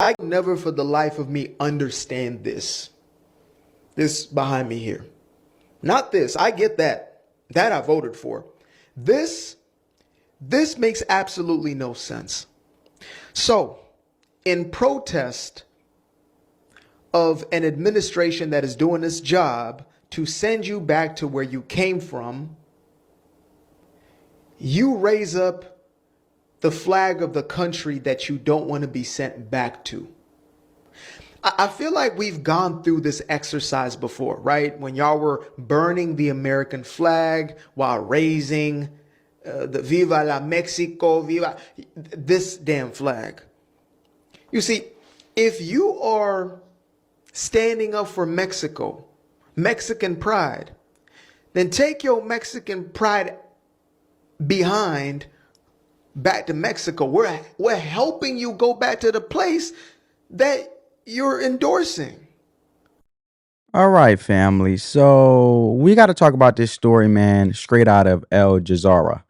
I never for the life of me understand this. This behind me here. Not this. I get that. That I voted for. This this makes absolutely no sense. So, in protest of an administration that is doing its job to send you back to where you came from, you raise up the flag of the country that you don't want to be sent back to. I feel like we've gone through this exercise before, right? When y'all were burning the American flag while raising the Viva la Mexico, Viva this damn flag. You see, if you are standing up for Mexico, Mexican pride, then take your Mexican pride behind back to Mexico. We're helping you go back to the place that you're endorsing. All right, family. So we got to talk about this story, man, straight out of El Jazeera,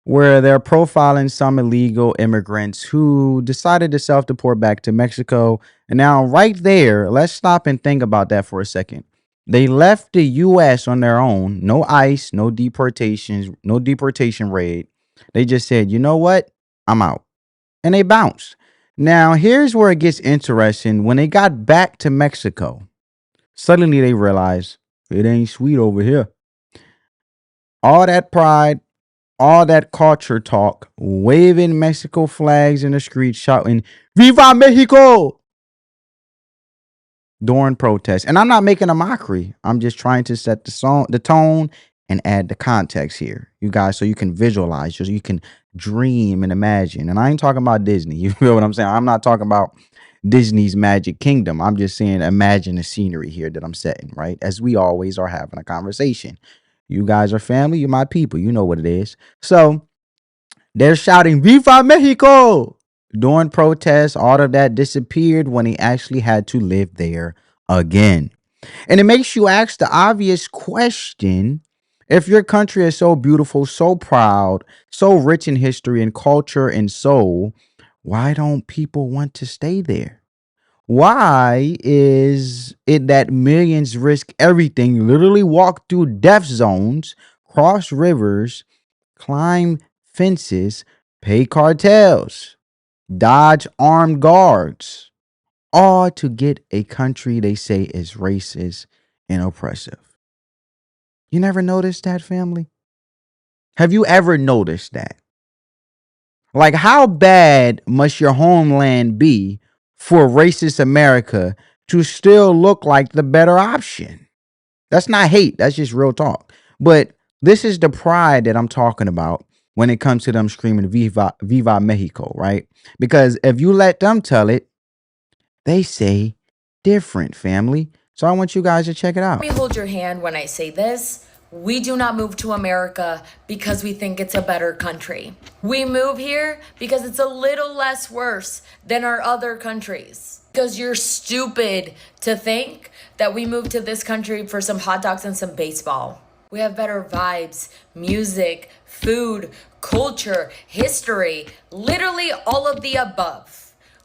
where they're profiling some illegal immigrants who decided to self-deport back to Mexico. And now, right there, let's stop and think about that for a second. They left the U.S. on their own, no ICE, no deportations, no deportation raid. They just said, you know what? I'm out. And they bounced. Now, here's where it gets interesting. When they got back to Mexico, suddenly they realize it ain't sweet over here. All that pride, all that culture talk, waving Mexico flags in the streets, shouting, Viva Mexico! During protests. And I'm not making a mockery. I'm just trying to set the tone, and add the context here, you guys, so you can visualize, so you can dream and imagine. And I ain't talking about Disney. You feel what I'm saying? I'm not talking about Disney's Magic Kingdom. I'm just saying imagine the scenery here that I'm setting, right? As we always are having a conversation. You guys are family, you're my people. You know what it is. So they're shouting, Viva Mexico! During protests, all of that disappeared when he actually had to live there again. And it makes you ask the obvious question. If your country is so beautiful, so proud, so rich in history and culture and soul, why don't people want to stay there? Why is it that millions risk everything, literally walk through death zones, cross rivers, climb fences, pay cartels, dodge armed guards, all to get a country they say is racist and oppressive? You never noticed that, family? Have you ever noticed that? Like, how bad must your homeland be for racist America to still look like the better option? That's not hate. That's just real talk. But this is the pride that I'm talking about when it comes to them screaming Viva, Viva Mexico, right? Because if you let them tell it, they say different, family. So I want you guys to check it out. Let me hold your hand when I say this. We do not move to America because we think it's a better country. We move here because it's a little less worse than our other countries. Because you're stupid to think that we moved to this country for some hot dogs and some baseball. We have better vibes, music, food, culture, history, literally all of the above.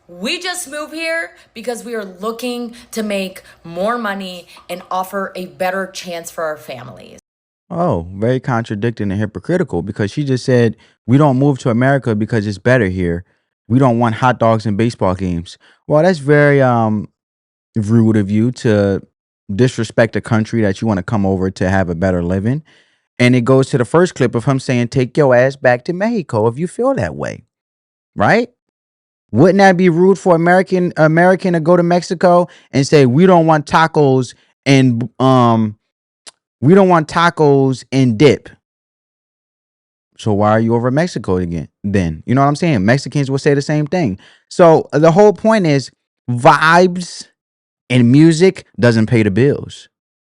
We just move here because we are looking to make more money and offer a better chance for our families. Oh, very contradicting and hypocritical, because she just said we don't move to America because it's better here. We don't want hot dogs and baseball games. Well, that's very rude of you to disrespect a country that you want to come over to have a better living. And it goes to the first clip of him saying, take your ass back to Mexico if you feel that way. Right? Wouldn't that be rude for American to go to Mexico and say we don't want tacos and dip? So why are you over Mexico again? Then you know what I'm saying? Mexicans will say the same thing. So the whole point is vibes and music doesn't pay the bills.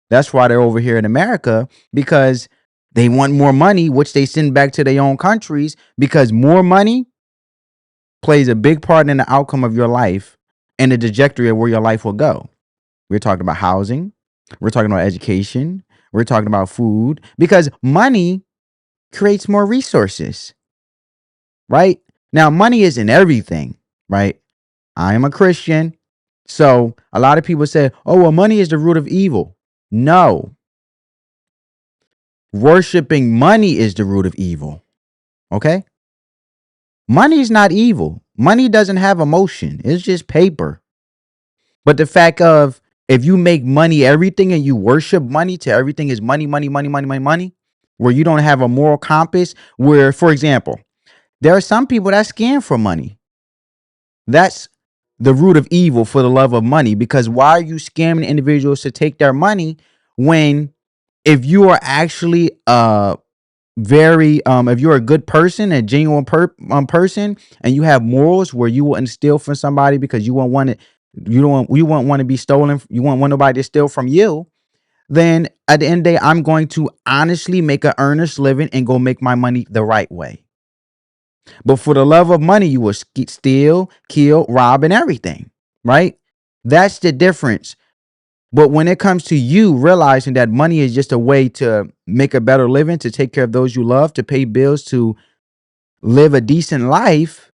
That's why they're over here in America, because they want more money, which they send back to their own countries, because more money plays a big part in the outcome of your life and the trajectory of where your life will go. We're talking about housing. We're talking about education. We're talking about food, because money creates more resources, right? Now, money isn't everything, right? I am a Christian. So a lot of people say, oh, well, money is the root of evil. No, worshiping money is the root of evil. Okay. Money is not evil. Money doesn't have emotion. It's just paper. But the fact of if you make money everything and you worship money to everything is money, money, money, money, money, money, where you don't have a moral compass, where, for example, there are some people that scam for money. That's the root of evil for the love of money. Because why are you scamming individuals to take their money when if you are actually if you're a good person, a genuine person, and you have morals where you will instill from somebody because you won't want it, you won't want to be stolen, you won't want nobody to steal from you, then at the end of the day, I'm going to honestly make an earnest living and go make my money the right way. But for the love of money, you will steal, kill, rob, and everything, right? That's the difference. But when it comes to you realizing that money is just a way to make a better living, to take care of those you love, to pay bills, to live a decent life,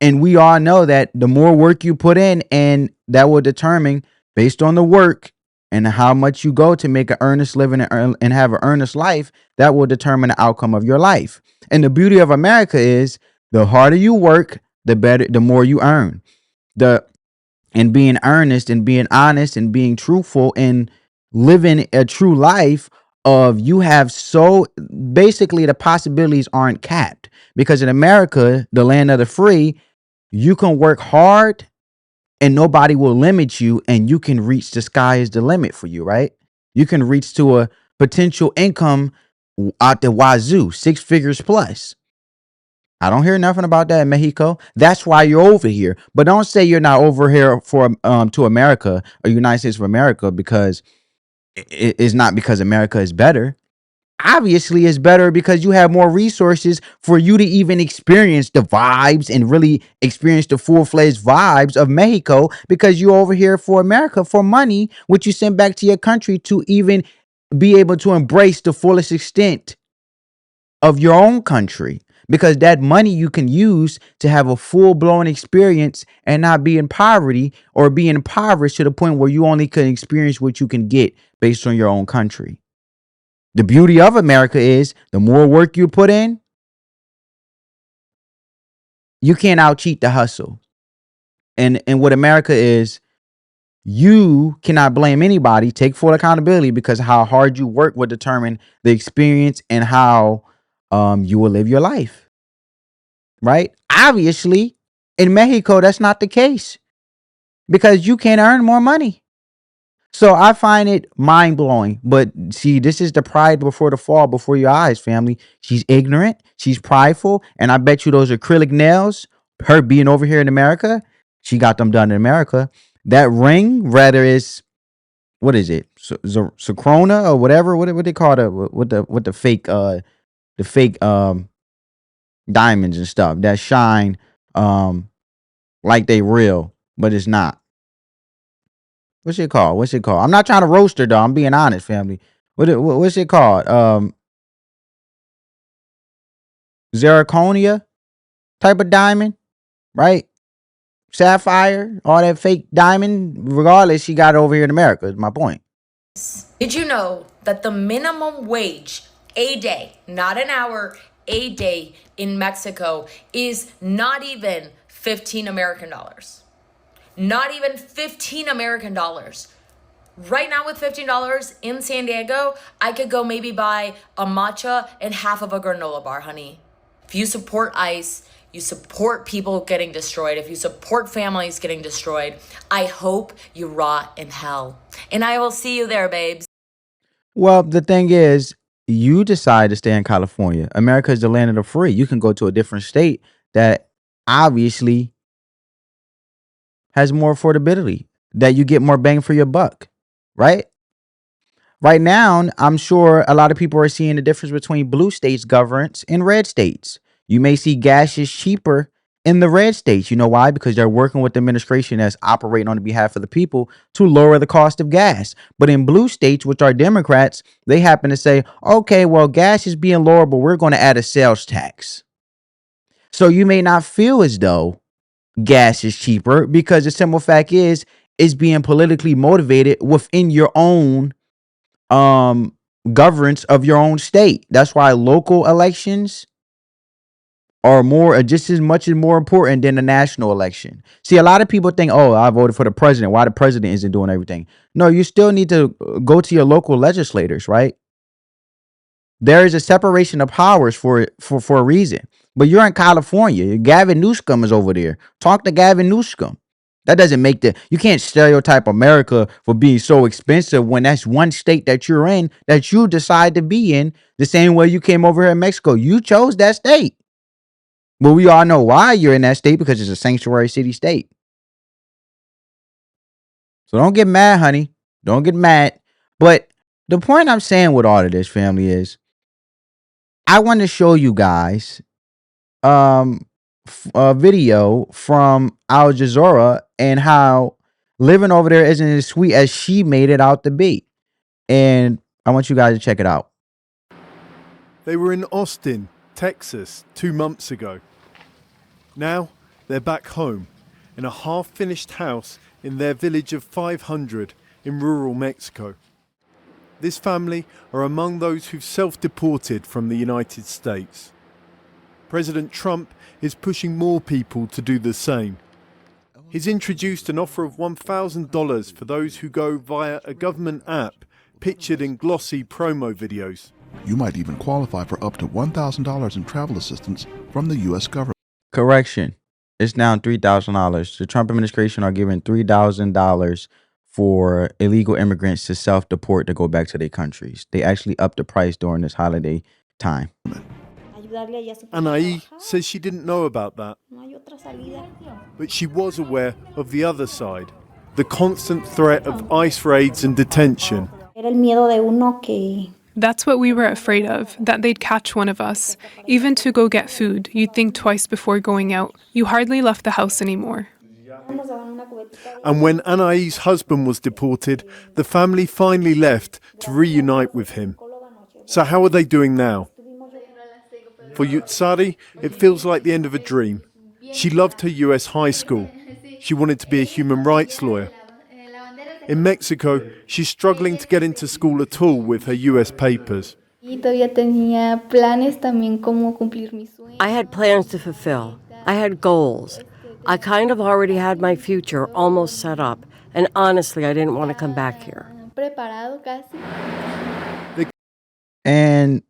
and we all know that the more work you put in, and that will determine based on the work and how much you go to make an earnest living and have an earnest life, that will determine the outcome of your life. And the beauty of America is the harder you work, the better, the more you earn. The and being earnest and being honest and being truthful and living a true life of you have so basically the possibilities aren't capped because in America, the land of the free, you can work hard and nobody will limit you and you can reach the sky is the limit for you, right? You can reach to a potential income out the wazoo, 6 figures plus. I don't hear nothing about that in Mexico. That's why you're over here. But don't say you're not over here for to America or United States of America because it's not because America is better. Obviously, it's better because you have more resources for you to even experience the vibes and really experience the full-fledged vibes of Mexico because you're over here for America for money, which you send back to your country to even be able to embrace the fullest extent of your own country because that money you can use to have a full-blown experience and not be in poverty or be impoverished to the point where you only can experience what you can get based on your own country. The beauty of America is the more work you put in, you can't out cheat the hustle. And what America is, you cannot blame anybody. Take full accountability because how hard you work will determine the experience and how you will live your life. Right? Obviously, in Mexico, that's not the case because you can earn more money. So I find it mind blowing. But see, this is the pride before the fall before your eyes, family. She's ignorant. She's prideful. And I bet you those acrylic nails, her being over here in America, she got them done in America. That ring, rather, is what is it? Socrona or whatever. What they call it with the fake diamonds and stuff that shine like they real, but it's not. What's it called? What's it called? I'm not trying to roast her though. I'm being honest, family. What's it called? Zirconia type of diamond, right? Sapphire, all that fake diamond. Regardless, she got it over here in America. Is my point. Did you know that the minimum wage a day, not an hour, a day in Mexico is not even 15 American dollars? Not even 15 American dollars. Right now with $15 in San Diego, I could go maybe buy a matcha and half of a granola bar, honey. If you support ICE, you support people getting destroyed, if you support families getting destroyed, I hope you rot in hell. And I will see you there, babes. Well, the thing is, you decide to stay in California. America is the land of the free. You can go to a different state that obviously has more affordability, that you get more bang for your buck, right? Right now, I'm sure a lot of people are seeing the difference between blue states governance and red states. You may see gas is cheaper in the red states. You know why? Because they're working with the administration that's operating on behalf of the people to lower the cost of gas. But in blue states, which are Democrats, they happen to say, okay, well, gas is being lowered, but we're going to add a sales tax. So you may not feel as though gas is cheaper because the simple fact is it's being politically motivated within your own governance of your own state. That's why local elections are just as much as more important than the national election. See, a lot of people think, oh, I voted for the president. Why the president isn't doing everything? No, you still need to go to your local legislators, right? There is a separation of powers for a reason. But you're in California. Gavin Newsom is over there. Talk to Gavin Newsom. That doesn't make you can't stereotype America for being so expensive when that's one state that you're in that you decide to be in the same way you came over here in Mexico. You chose that state. But we all know why you're in that state because it's a sanctuary city state. So don't get mad, honey. Don't get mad. But the point I'm saying with all of this, family, is I want to show you guys a video from Al Jazeera and how living over there isn't as sweet as she made it out to be. And I want you guys to check it out. They were in Austin, Texas, 2 months ago. Now they're back home in a half-finished house in their village of 500 in rural Mexico. This family are among those who've self-deported from the United States. President Trump is pushing more people to do the same. He's introduced an offer of $1,000 for those who go via a government app pictured in glossy promo videos. You might even qualify for up to $1,000 in travel assistance from the U.S. government. Correction. It's now $3,000. The Trump administration are giving $3,000 for illegal immigrants to self-deport to go back to their countries. They actually upped the price during this holiday time. Anaí says she didn't know about that, but she was aware of the other side, the constant threat of ICE raids and detention. That's what we were afraid of, that they'd catch one of us. Even to go get food, you'd think twice before going out. You hardly left the house anymore. And when Anaí's husband was deported, the family finally left to reunite with him. So how are they doing now? For Yutsari, it feels like the end of a dream. She loved her US high school. She wanted to be a human rights lawyer. In Mexico, she's struggling to get into school at all with her US papers. I had plans to fulfill. I had goals. I kind of already had my future almost set up, and honestly, I didn't want to come back here. And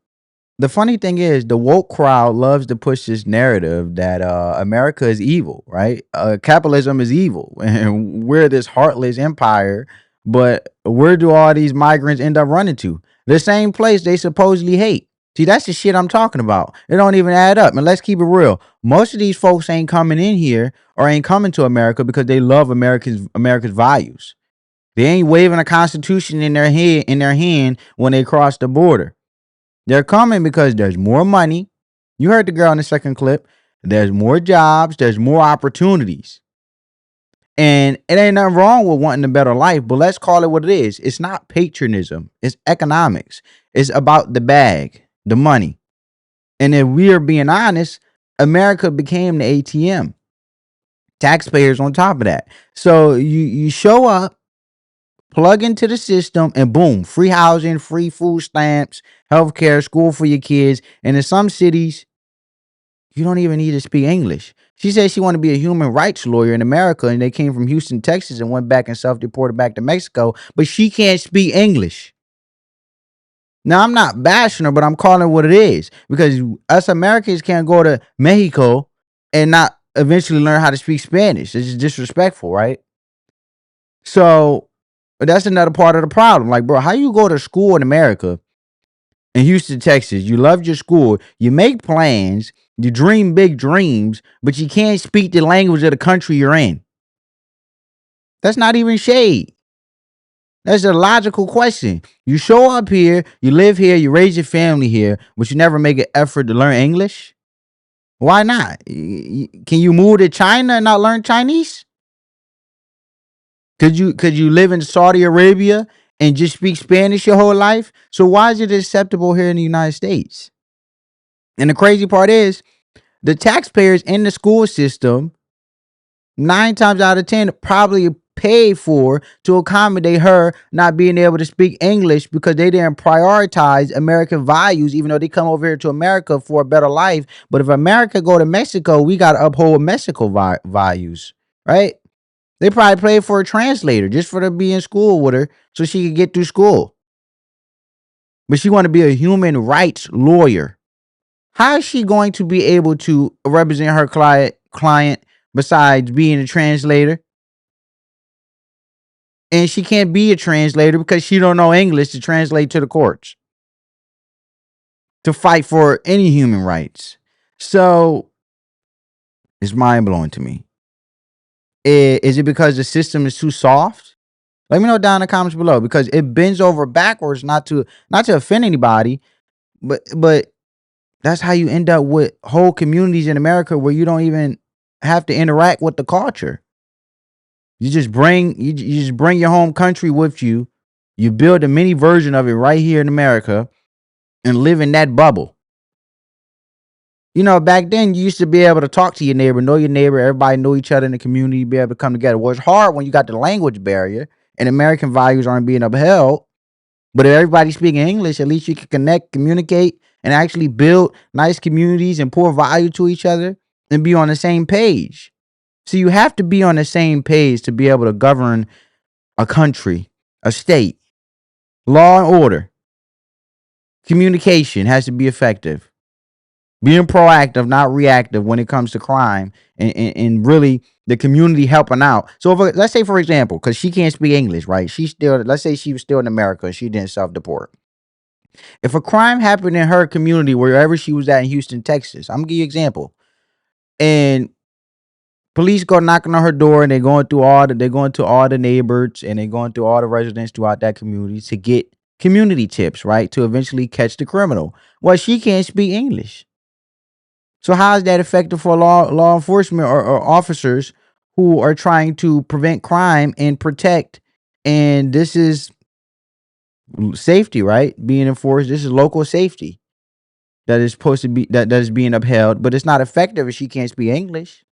the funny thing is, the woke crowd loves to push this narrative that America is evil, right? Capitalism is evil, and we're this heartless empire. But where do all these migrants end up running to? The same place they supposedly hate. See, that's the shit I'm talking about. It don't even add up. And let's keep it real. Most of these folks ain't coming in here or ain't coming to America because they love America's values. They ain't waving a constitution in their hand when they cross the border. They're coming because there's more money. You heard the girl in the second clip. There's more jobs. There's more opportunities. And it ain't nothing wrong with wanting a better life, but let's call it what it is. It's not patriotism. It's economics. It's about the bag, the money. And if we are being honest, America became the ATM. Taxpayers on top of that. So you show up, plug into the system, and boom, free housing, free food stamps, healthcare, school for your kids. And in some cities, you don't even need to speak English. She said she wanted to be a human rights lawyer in America, and they came from Houston, Texas, and went back and self-deported back to Mexico, but she can't speak English. Now, I'm not bashing her, but I'm calling it what it is, because us Americans can't go to Mexico and not eventually learn how to speak Spanish. It's just disrespectful, right? So that's another part of the problem. Like, bro, how you go to school in America, in Houston, Texas, you loved your school, you make plans, you dream big dreams, but you can't speak the language of the country you're in? That's not even shade. That's a logical question. You show up here, you live here, you raise your family here, but you never make an effort to learn English? Why not? Can you move to China and not learn Chinese? Could you live in Saudi Arabia and just speak Spanish your whole life? So why is it acceptable here in the United States? And the crazy part is, the taxpayers in the school system 9 times out of 10 probably paid for to accommodate her not being able to speak English because they didn't prioritize American values, even though they come over here to America for a better life. But if America go to Mexico, we got to uphold Mexico values, right? They probably paid for a translator just for to be in school with her so she could get through school. But she want to be a human rights lawyer. How is she going to be able to represent her client besides being a translator? And she can't be a translator because she don't know English to translate to the courts to fight for any human rights. So it's mind blowing to me. Is it because the system is too soft? Let me know down in the comments below, because it bends over backwards, not to offend anybody, but that's how you end up with whole communities in America where you don't even have to interact with the culture. You just bring your home country with you. You build a mini version of it right here in America and live in that bubble. You know, back then you used to be able to talk to your neighbor, know your neighbor, everybody know each other in the community, be able to come together. Well, it's hard when you got the language barrier and American values aren't being upheld. But if everybody's speaking English, at least you can connect, communicate, and actually build nice communities and pour value to each other and be on the same page. So you have to be on the same page to be able to govern a country, a state. Law and order. Communication has to be effective. Being proactive, not reactive when it comes to crime, and really the community helping out. So let's say, for example, because she can't speak English, right? Let's say she was still in America and she didn't self-deport. If a crime happened in her community, wherever she was at in Houston, Texas, I'm gonna give you an example. And police go knocking on her door and they're going to all the neighbors and they're going through all the residents throughout that community to get community tips, right? To eventually catch the criminal. Well, she can't speak English. So how is that effective for law enforcement or officers who are trying to prevent crime and protect? And this is safety, right? Being enforced. This is local safety that is supposed to be that is being upheld, but it's not effective if she can't speak English,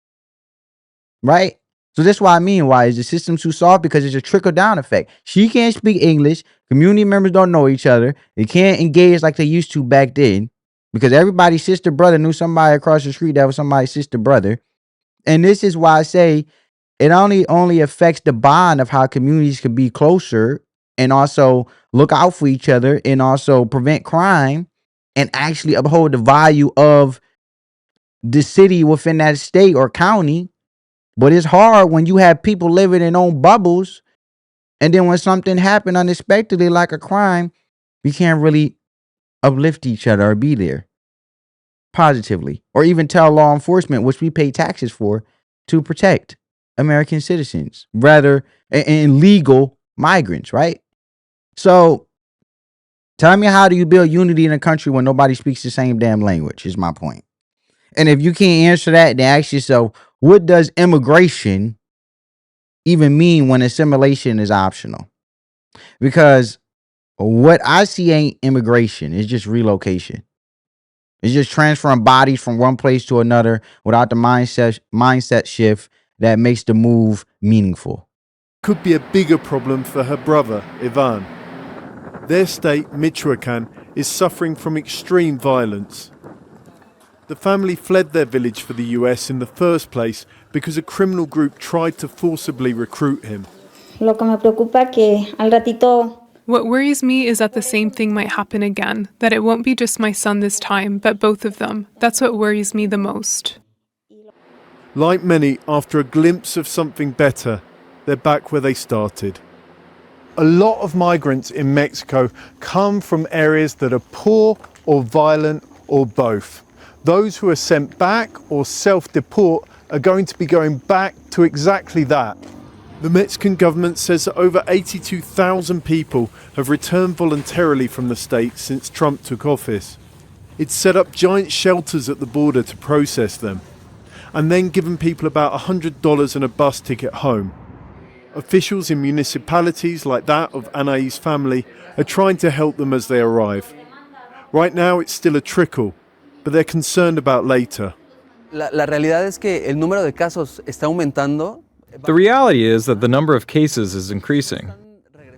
right? So that's why why is the system too soft? Because it's a trickle down effect. She can't speak English. Community members don't know each other. They can't engage like they used to back then, because everybody's sister brother knew somebody across the street that was somebody's sister brother. And this is why I say it only affects the bond of how communities can be closer and also look out for each other and also prevent crime and actually uphold the value of the city within that state or county. But it's hard when you have people living in own bubbles, and then when something happened unexpectedly like a crime, we can't really uplift each other or be there positively, or even tell law enforcement, which we pay taxes for, to protect American citizens rather and legal migrants, right? So tell me, how do you build unity in a country when nobody speaks the same damn language, is my point. And if you can't answer that, then ask yourself, what does immigration even mean when assimilation is optional? Because what I see ain't immigration, it's just relocation. It's just transferring bodies from one place to another without the mindset shift that makes the move meaningful. Could be a bigger problem for her brother, Ivan. Their state, Michoacan, is suffering from extreme violence. The family fled their village for the US in the first place because a criminal group tried to forcibly recruit him. Lo que me preocupa que al ratito. What worries me is that the same thing might happen again, that it won't be just my son this time, but both of them. That's what worries me the most. Like many, after a glimpse of something better, they're back where they started. A lot of migrants in Mexico come from areas that are poor or violent or both. Those who are sent back or self-deport are going to be going back to exactly that. The Mexican government says that over 82,000 people have returned voluntarily from the state since Trump took office. It's set up giant shelters at the border to process them, and then given people about $100 and a bus ticket home. Officials in municipalities like that of Anai's family are trying to help them as they arrive. Right now it's still a trickle, but they're concerned about later. La realidad es que el número de casos está aumentando. The reality is that the number of cases is increasing.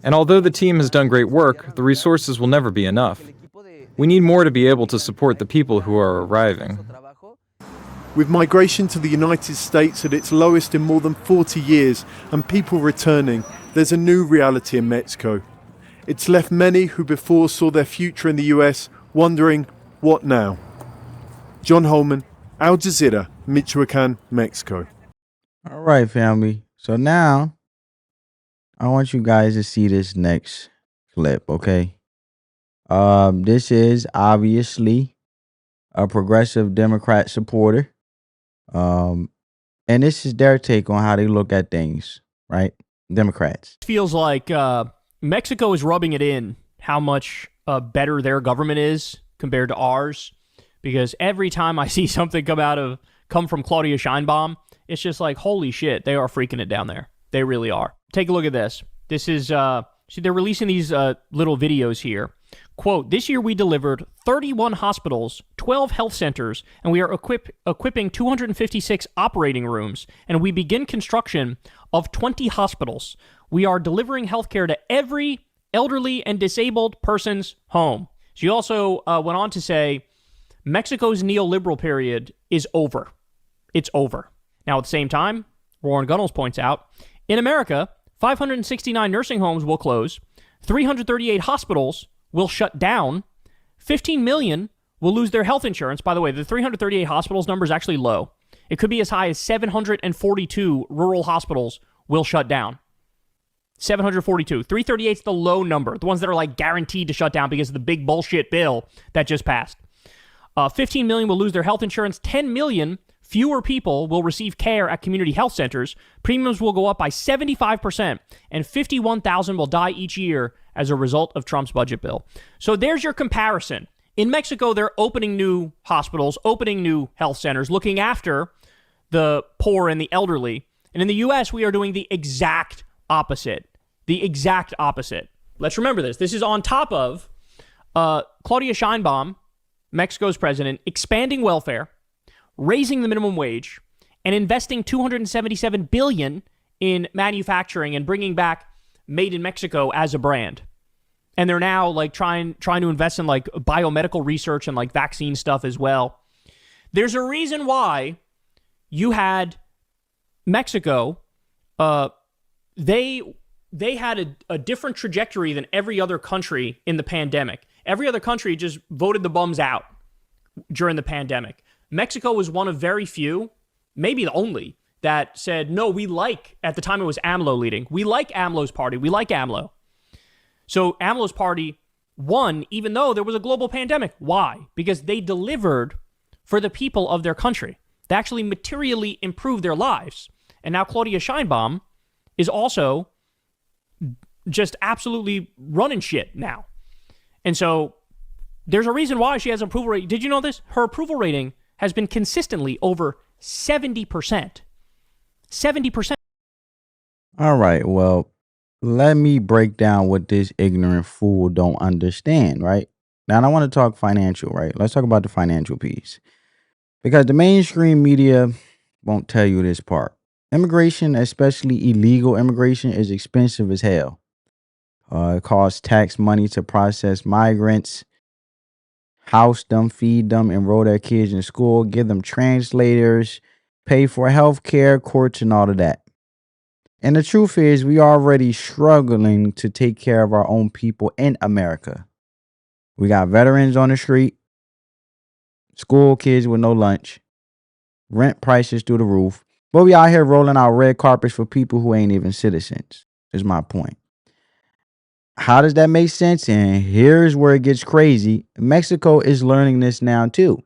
And although the team has done great work, the resources will never be enough. We need more to be able to support the people who are arriving. With migration to the United States at its lowest in more than 40 years and people returning, there's a new reality in Mexico. It's left many who before saw their future in the US wondering, what now? John Holman, Al Jazeera, Michoacan, Mexico. All right, family. So now I want you guys to see this next clip, okay? This is obviously a progressive Democrat supporter. And this is their take on how they look at things, right? Democrats. Feels like Mexico is rubbing it in how much better their government is compared to ours. Because every time I see something come from Claudia Sheinbaum, it's just like, holy shit, they are freaking it down there. They really are. Take a look at this. This is, see, they're releasing these little videos here. Quote, this year we delivered 31 hospitals, 12 health centers, and we are equipping 256 operating rooms, and we begin construction of 20 hospitals. We are delivering healthcare to every elderly and disabled person's home. She also went on to say, Mexico's neoliberal period is over. It's over. Now, at the same time, Warren Gunnels points out, in America, 569 nursing homes will close, 338 hospitals will shut down, 15 million will lose their health insurance. By the way, the 338 hospitals number is actually low. It could be as high as 742 rural hospitals will shut down. 742. 338 is the low number, the ones that are like guaranteed to shut down because of the big bullshit bill that just passed. 15 million will lose their health insurance. 10 million fewer people will receive care at community health centers. Premiums will go up by 75%, and 51,000 will die each year as a result of Trump's budget bill. So there's your comparison. In Mexico, they're opening new hospitals, opening new health centers, looking after the poor and the elderly. And in the U.S., we are doing the exact opposite. The exact opposite. Let's remember this. This is on top of Claudia Sheinbaum, Mexico's president, expanding welfare, raising the minimum wage, and investing $277 billion in manufacturing and bringing back Made in Mexico as a brand. And they're now like trying to invest in like biomedical research and like vaccine stuff as well. There's a reason why you had Mexico, they had a different trajectory than every other country in the pandemic. Every other country just voted the bums out during the pandemic. Mexico was one of very few, maybe the only, that said, no, we like, at the time it was AMLO leading, we like AMLO's party, we like AMLO. So AMLO's party won even though there was a global pandemic. Why? Because they delivered for the people of their country. They actually materially improved their lives. And now Claudia Sheinbaum is also just absolutely running shit now. And so there's a reason why she has an approval rating. Did you know this? Her approval rating has been consistently over 70%. 70%. All right. Well, let me break down what this ignorant fool don't understand, right? Now, I want to talk financial, right? Let's talk about the financial piece. Because the mainstream media won't tell you this part. Immigration, especially illegal immigration, is expensive as hell. It costs tax money to process migrants, house them, feed them, enroll their kids in school, give them translators, pay for health care, courts, and all of that. And the truth is, we are already struggling to take care of our own people in America. We got veterans on the street, school kids with no lunch, rent prices through the roof, but we out here rolling out red carpets for people who ain't even citizens, is my point. How does that make sense? And here's where it gets crazy. Mexico is learning this now too.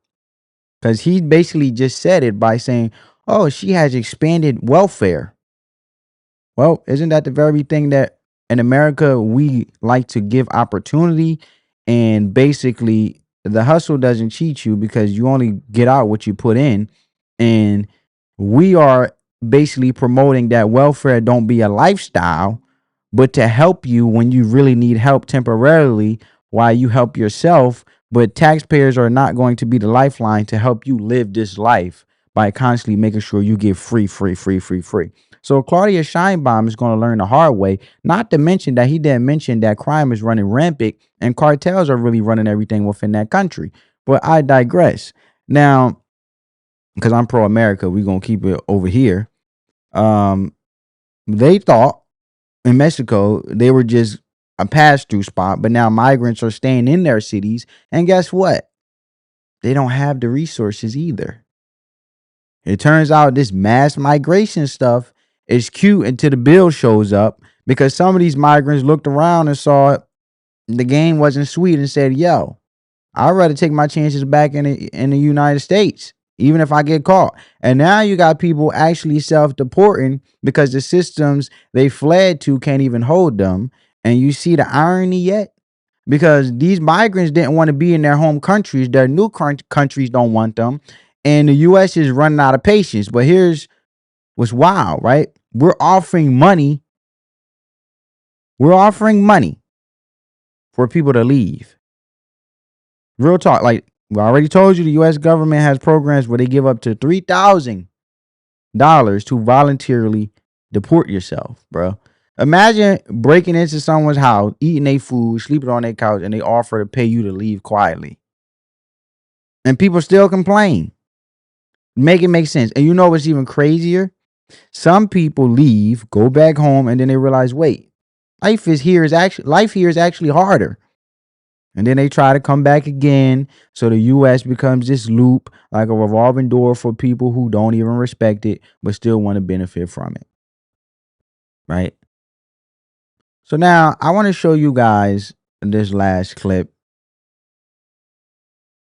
Because he basically just said it by saying, oh, she has expanded welfare. Well, isn't that the very thing that in America we like to give opportunity? And basically the hustle doesn't cheat you because you only get out what you put in. And we are basically promoting that welfare don't be a lifestyle, but to help you when you really need help temporarily while you help yourself. But taxpayers are not going to be the lifeline to help you live this life by constantly making sure you get free. So Claudia Scheinbaum is going to learn the hard way, not to mention that he didn't mention that crime is running rampant and cartels are really running everything within that country. But I digress. Now, because I'm pro-America, we're going to keep it over here. They thought in Mexico, they were just a pass-through spot, but now migrants are staying in their cities. And guess what? They don't have the resources either. It turns out this mass migration stuff is cute until the bill shows up, because some of these migrants looked around and saw the game wasn't sweet and said, yo, I'd rather take my chances back in the United States, even if I get caught. And now you got people actually self-deporting because the systems they fled to can't even hold them. And you see the irony yet? Because these migrants didn't want to be in their home countries. Their new countries don't want them. And the U.S. is running out of patience. But here's what's wild, right? We're offering money. We're offering money for people to leave. Real talk. Like we already told you, the U.S. government has programs where they give up to $3,000 to voluntarily deport yourself, bro. Imagine breaking into someone's house, eating their food, sleeping on their couch, and they offer to pay you to leave quietly. And people still complain. Make it make sense. And you know what's even crazier? Some people leave, go back home, and then they realize, wait, life here is actually harder. And then they try to come back again. So the U.S. becomes this loop, like a revolving door for people who don't even respect it, but still want to benefit from it. Right? So now I want to show you guys this last clip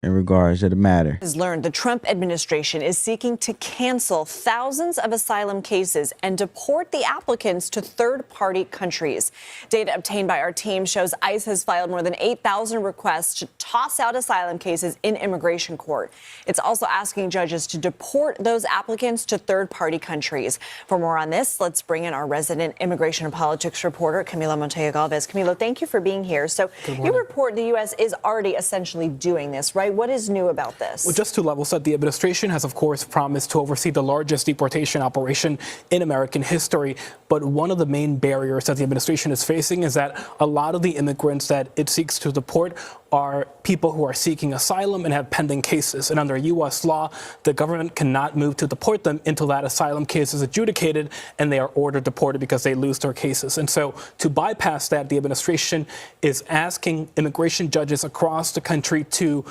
in regards to the matter. Has learned the Trump administration is seeking to cancel thousands of asylum cases and deport the applicants to third-party countries. Data obtained by our team shows ICE has filed more than 8,000 requests to toss out asylum cases in immigration court. It's also asking judges to deport those applicants to third-party countries. For more on this, let's bring in our resident immigration and politics reporter, Camila Montoya Galvez. Camilo, thank you for being here. So you report the U.S. is already essentially doing this, right? What is new about this? Well, just to level set, the administration has, of course, promised to oversee the largest deportation operation in American history. But one of the main barriers that the administration is facing is that a lot of the immigrants that it seeks to deport are people who are seeking asylum and have pending cases. And under U.S. law, the government cannot move to deport them until that asylum case is adjudicated and they are ordered deported because they lose their cases. And so to bypass that, the administration is asking immigration judges across the country to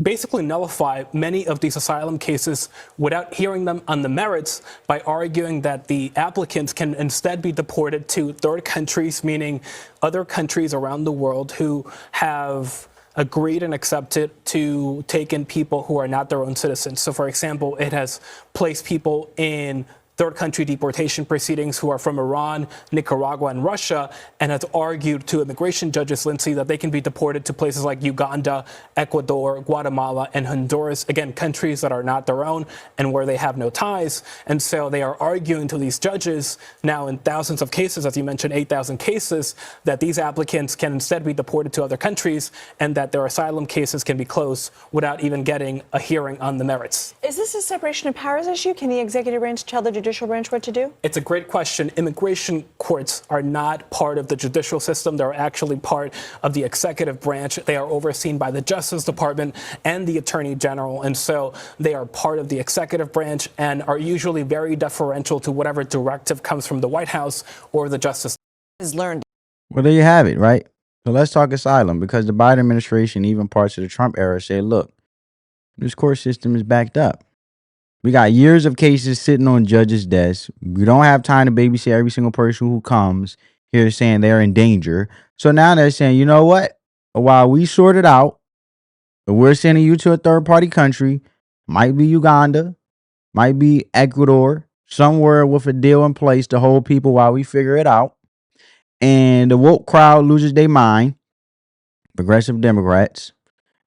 basically nullify many of these asylum cases without hearing them on the merits by arguing that the applicants can instead be deported to third countries, meaning other countries around the world who have agreed and accepted to take in people who are not their own citizens. So, for example, it has placed people in third country deportation proceedings who are from Iran, Nicaragua, and Russia, and has argued to immigration judges, Lindsay, that they can be deported to places like Uganda, Ecuador, Guatemala, and Honduras, again, countries that are not their own and where they have no ties. And so they are arguing to these judges now in thousands of cases, as you mentioned, 8,000 cases, that these applicants can instead be deported to other countries and that their asylum cases can be closed without even getting a hearing on the merits. Is this a separation of powers issue? Can the executive branch tell the judicial branch what to do? It's a great question. Immigration courts are not part of the judicial system. They're actually part of the executive branch. They are overseen by the Justice Department and the Attorney General. And so they are part of the executive branch and are usually very deferential to whatever directive comes from the White House or the Justice. Has learned. Well, there you have it, right? So let's talk asylum, because the Biden administration, even parts of the Trump era, said, look, this court system is backed up. We got years of cases sitting on judges' desks. We don't have time to babysit every single person who comes here saying they're in danger. So now they're saying, you know what? While we sort it out, we're sending you to a third-party country. Might be Uganda, might be Ecuador, somewhere with a deal in place to hold people while we figure it out. And the woke crowd loses their mind, progressive Democrats,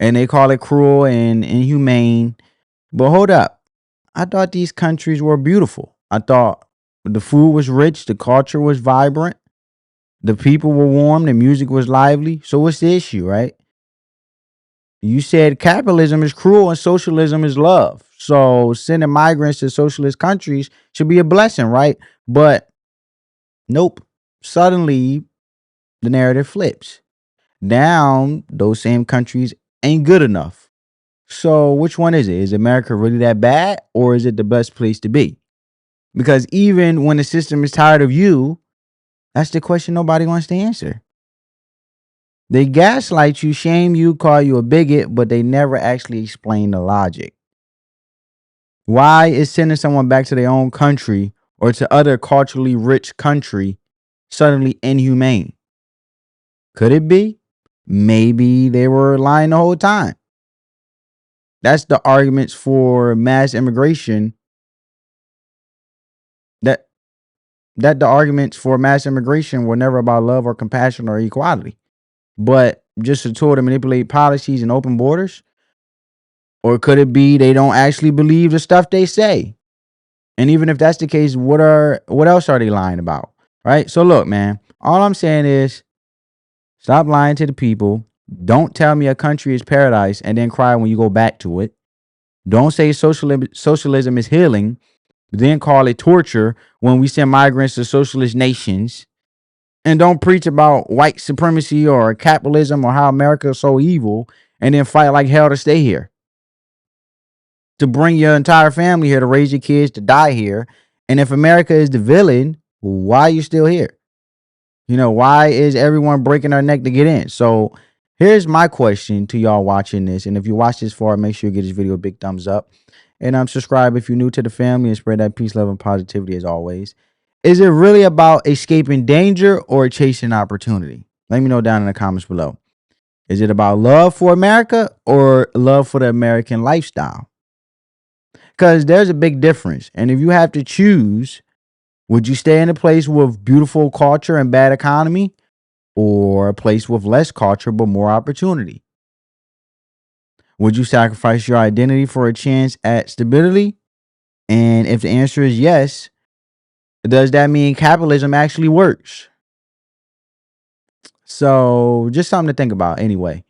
and they call it cruel and inhumane. But hold up. I thought these countries were beautiful. I thought the food was rich, the culture was vibrant, the people were warm, the music was lively. So what's the issue, right? You said capitalism is cruel and socialism is love. So sending migrants to socialist countries should be a blessing, right? But nope. Suddenly the narrative flips. Now those same countries ain't good enough. So which one is it? Is America really that bad, or is it the best place to be? Because even when the system is tired of you, that's the question nobody wants to answer. They gaslight you, shame you, call you a bigot, but they never actually explain the logic. Why is sending someone back to their own country or to other culturally rich country suddenly inhumane? Could it be? Maybe they were lying the whole time. That's the arguments for mass immigration. That the arguments for mass immigration were never about love or compassion or equality, but just a tool to manipulate policies and open borders. Or could it be they don't actually believe the stuff they say? And even if that's the case, what else are they lying about? Right? So look, man, all I'm saying is stop lying to the people. Don't tell me a country is paradise and then cry when you go back to it. Don't say socialism is healing, then call it torture when we send migrants to socialist nations. And don't preach about white supremacy or capitalism or how America is so evil and then fight like hell to stay here. To bring your entire family here, to raise your kids, to die here. And if America is the villain, why are you still here? Why is everyone breaking their neck to get in? So here's my question to y'all watching this. And if you watch this far, make sure you give this video a big thumbs up. And subscribe if you're new to the family, and spread that peace, love, and positivity as always. Is it really about escaping danger or chasing opportunity? Let me know down in the comments below. Is it about love for America or love for the American lifestyle? Because there's a big difference. And if you have to choose, would you stay in a place with beautiful culture and bad economy, or a place with less culture but more opportunity? Would you sacrifice your identity for a chance at stability? And if the answer is yes, does that mean capitalism actually works? So just something to think about anyway.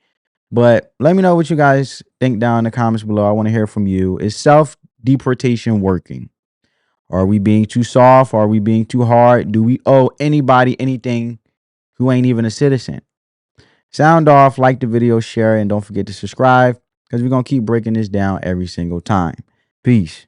But let me know what you guys think down in the comments below. I want to hear from you. Is self-deportation working? Are we being too soft? Are we being too hard? Do we owe anybody anything who ain't even a citizen? Sound off, like the video, share it, and don't forget to subscribe, because we're going to keep breaking this down every single time. Peace.